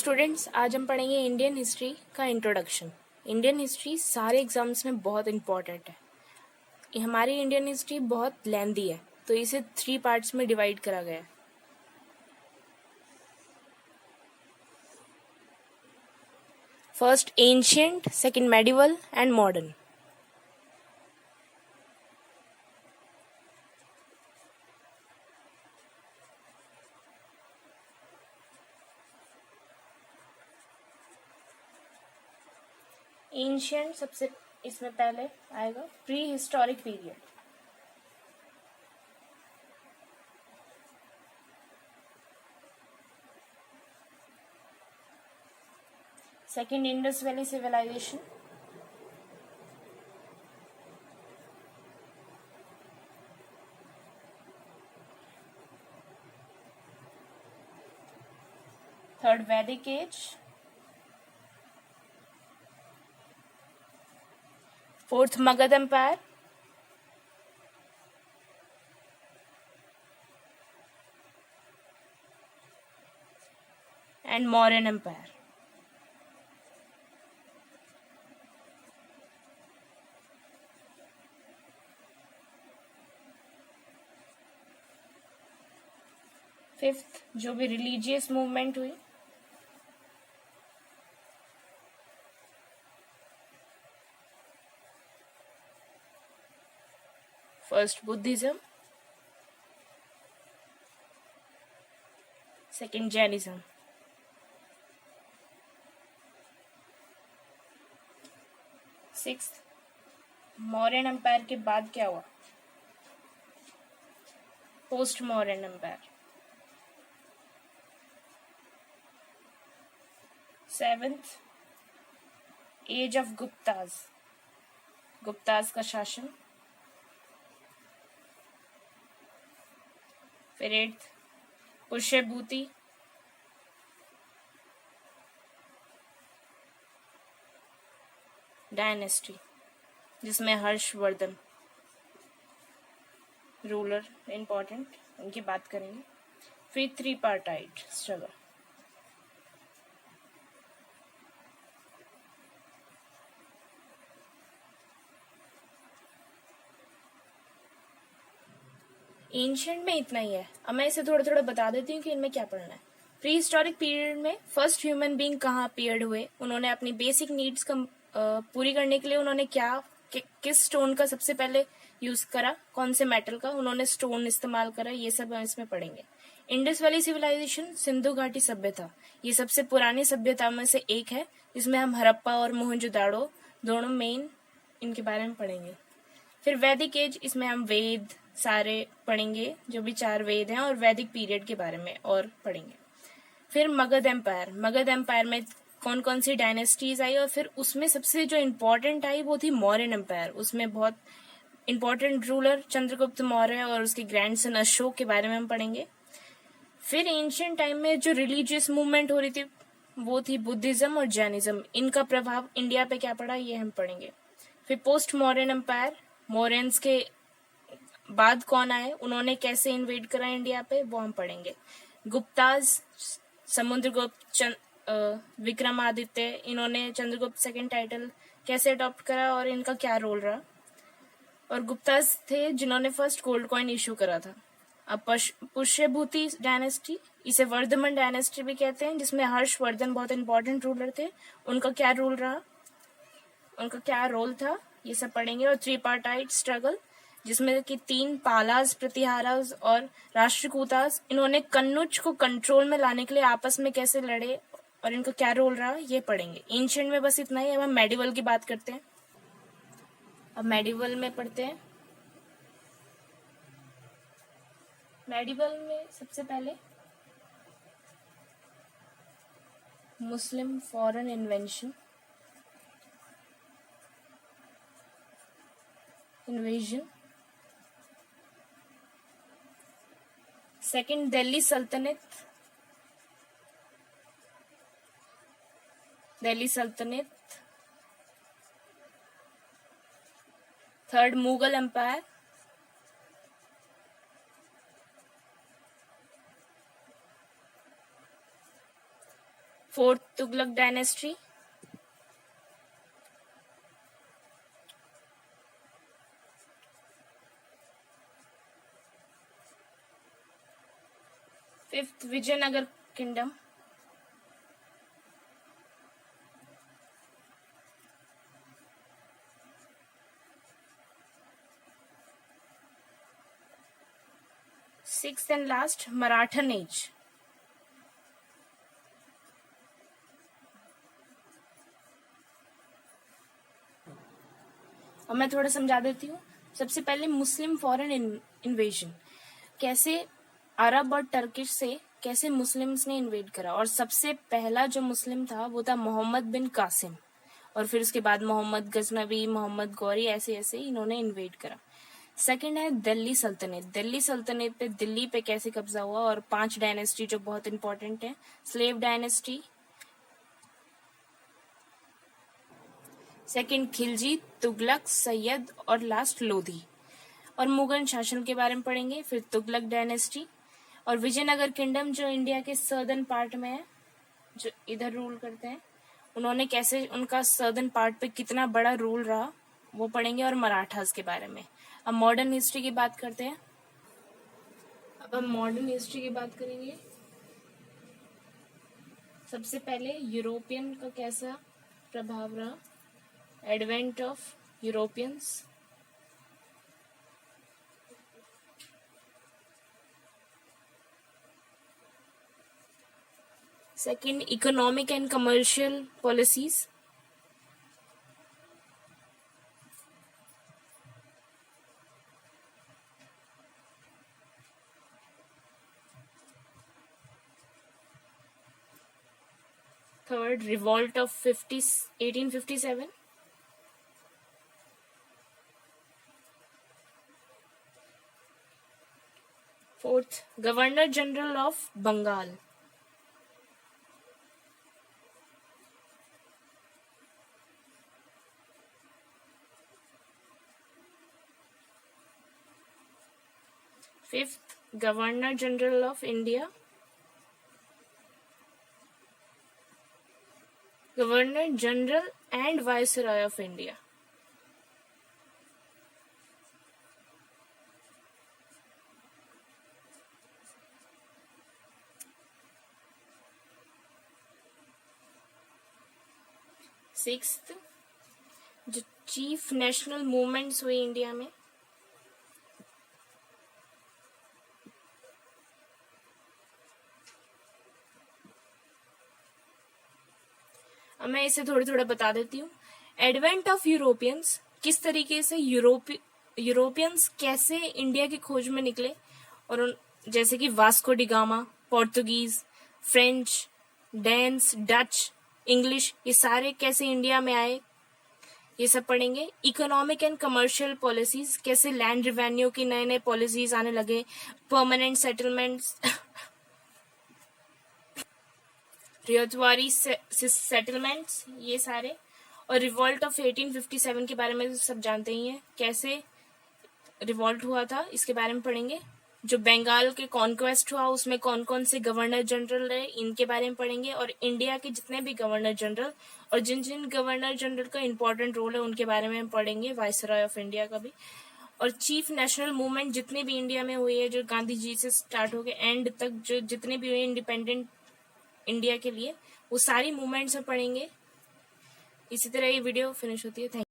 Students, आज हम पढ़ेंगे इंडियन हिस्ट्री का इंट्रोडक्शन। इंडियन हिस्ट्री सारे एग्जाम्स में बहुत इम्पॉर्टेंट है। हमारी इंडियन हिस्ट्री बहुत लेंदी है, तो इसे 3 पार्ट्स में डिवाइड करा गया है। First ancient, second medieval and modern. Ancient सबसे इसमें पहले आएगा pre historic period. Second Indus valley civilization. Third Vedic age. Fourth Magadha empire. And Mauryan empire. Fifth जो भी रिलीजियस मूवमेंट हुई, first Buddhism, second Jainism. Sixth Mauryan empire के बाद क्या हुआ, post Mauryan empire. Seventh age of Guptas, Guptas का शासन। फिर एट्थ पुष्यभूति। डायनेस्टी जिसमें हर्षवर्धन रूलर इंपॉर्टेंट, उनकी बात करेंगे। फिर 3 पार्टाइट स्ट्रगल। एंशियंट में इतना ही है। अब मैं इसे थोड़ा थोड़ा बता देती हूँ कि इनमें क्या पढ़ना है। प्री हिस्टोरिक पीरियड में फर्स्ट ह्यूमन बीइंग कहाँ अपीयर्ड हुए, उन्होंने अपनी बेसिक नीड्स पूरी करने के लिए उन्होंने किस स्टोन का सबसे पहले यूज करा, कौन से मेटल का उन्होंने स्टोन इस्तेमाल करा, ये सब हम इसमें पढ़ेंगे। इंडस वैली सिविलाइजेशन, सिंधु घाटी सभ्यता, ये सबसे पुरानी सभ्यता में से एक है, जिसमें हम हड़प्पा और मोहनजोदाड़ो दोनों मेन इनके बारे में पढ़ेंगे। फिर वैदिक एज, इसमें हम वेद सारे पढ़ेंगे, जो भी 4 वेद हैं, और वैदिक पीरियड के बारे में और पढ़ेंगे। फिर मगध एम्पायर, मगध एम्पायर में कौन कौन सी डायनेस्टीज आई, और फिर उसमें सबसे जो इम्पोर्टेंट आई वो थी मौर्यन एम्पायर। उसमें बहुत इम्पोर्टेंट रूलर चंद्रगुप्त मौर्य और उसके ग्रैंडसन अशोक के बारे में हम पढ़ेंगे। फिर एंशियंट टाइम में जो रिलीजियस मूवमेंट हो रही थी वो थी बुद्धिज्म और जैनिज्म, इनका प्रभाव इंडिया पे क्या पड़ा ये हम पढ़ेंगे। फिर पोस्ट मौर्यन एम्पायर, मौर्यंस के बाद कौन आए, उन्होंने कैसे इन्वेड करा इंडिया पे, वो हम पढ़ेंगे। गुप्ताज, समुद्रगुप्त, विक्रमादित्य, इन्होंने चंद्रगुप्त सेकंड टाइटल कैसे अडॉप्ट करा और इनका क्या रोल रहा। और गुप्ताज थे जिन्होंने फर्स्ट गोल्ड कॉइन इशू करा था। अब पुष्यभूति डायनेस्टी, इसे वर्धमान डायनेस्टी भी कहते हैं, जिसमें हर्षवर्धन बहुत इंपॉर्टेंट रूलर थे, उनका क्या रोल रहा, उनका क्या रोल था, ये सब पढ़ेंगे। और 3 पार्टाइट स्ट्रगल, जिसमें कि 3 पालाज, प्रतिहाराज और राष्ट्रकूटाज, इन्होंने कन्नौज को कंट्रोल में लाने के लिए आपस में कैसे लड़े और इनका क्या रोल रहा, ये पढ़ेंगे। एंशियंट में बस इतना ही। अब हम मेडिवल की बात करते हैं। अब मेडिवल में पढ़ते हैं। मेडिवल में सबसे पहले Muslim foreign invention, invasion. Second Delhi Sultanate, Delhi Sultanate. Third Mughal empire. Fourth Tughlaq dynasty, fifth Vijayanagara kingdom, sixth and last Maratha age. अब मैं थोड़ा समझा देती हूँ। सबसे पहले मुस्लिम फॉरेन इन्वेजन, कैसे अरब और टर्किश से कैसे मुस्लिम्स ने इन्वेड करा, और सबसे पहला जो मुस्लिम था वो था मोहम्मद बिन कासिम, और फिर उसके बाद मोहम्मद गजनवी, मोहम्मद गौरी, ऐसे ऐसे इन्होंने इन्वेड करा। सेकंड है दिल्ली सल्तनत। दिल्ली सल्तनत पे, दिल्ली पे कैसे कब्जा हुआ, और 5 डायनेस्टी जो बहुत इंपॉर्टेंट है, slave dynasty, second Khilji, Tughlaq, Syed, और लास्ट लोधी। और मुगल शासन के बारे में पढ़ेंगे, फिर तुगलक डायनेस्टी, और विजयनगर किंगडम जो इंडिया के सर्दर्न पार्ट में है, जो इधर रूल करते हैं, उन्होंने कैसे उनका सर्दर्न पार्ट पे कितना बड़ा रूल रहा वो पढ़ेंगे, और मराठास के बारे में। अब मॉडर्न हिस्ट्री की बात करते हैं। अब हम मॉडर्न हिस्ट्री की बात करेंगे। सबसे पहले यूरोपियन का कैसा प्रभाव रहा, advent of Europeans, second economic and commercial policies, third revolt of 1857, fourth governor general of Bengal, fifth governor general of India, governor general and viceroy of India. Sixth जो चीफ नेशनल मूवमेंट्स हुई India में, अब मैं इसे थोड़ा थोड़ा बता देती हूँ। एडवेंट ऑफ यूरोपियंस, किस तरीके से यूरोपियंस कैसे इंडिया की खोज में निकले, और जैसे कि Vasco da Gama, Portuguese, French, Danes, Dutch, English, ये सारे कैसे इंडिया में आए, ये सब पढ़ेंगे। इकोनॉमिक एंड कमर्शियल पॉलिसीज, कैसे लैंड रिवेन्यू की नए नए पॉलिसीज आने लगे, परमानेंट सेटलमेंट्स, रियायतवारी सेटलमेंट्स, ये सारे। और रिवॉल्ट ऑफ 1857 के बारे में सब जानते ही हैं, कैसे रिवॉल्ट हुआ था, इसके बारे में पढ़ेंगे। जो बंगाल के कॉन्क्वेस्ट हुआ उसमें कौन कौन से गवर्नर जनरल रहे, इनके बारे में पढ़ेंगे। और इंडिया के जितने भी गवर्नर जनरल और जिन जिन गवर्नर जनरल का इंपॉर्टेंट रोल है उनके बारे में पढ़ेंगे, वायसरॉय ऑफ इंडिया का भी। और चीफ नेशनल मूवमेंट जितने भी इंडिया में हुए हैं, जो गांधी जी से स्टार्ट हो गए एंड तक, जो जितने भी हुए इंडिपेंडेंट इंडिया के लिए, वो सारी मूवमेंट्स में पढ़ेंगे। इसी तरह ये वीडियो फिनिश होती है। Thank you.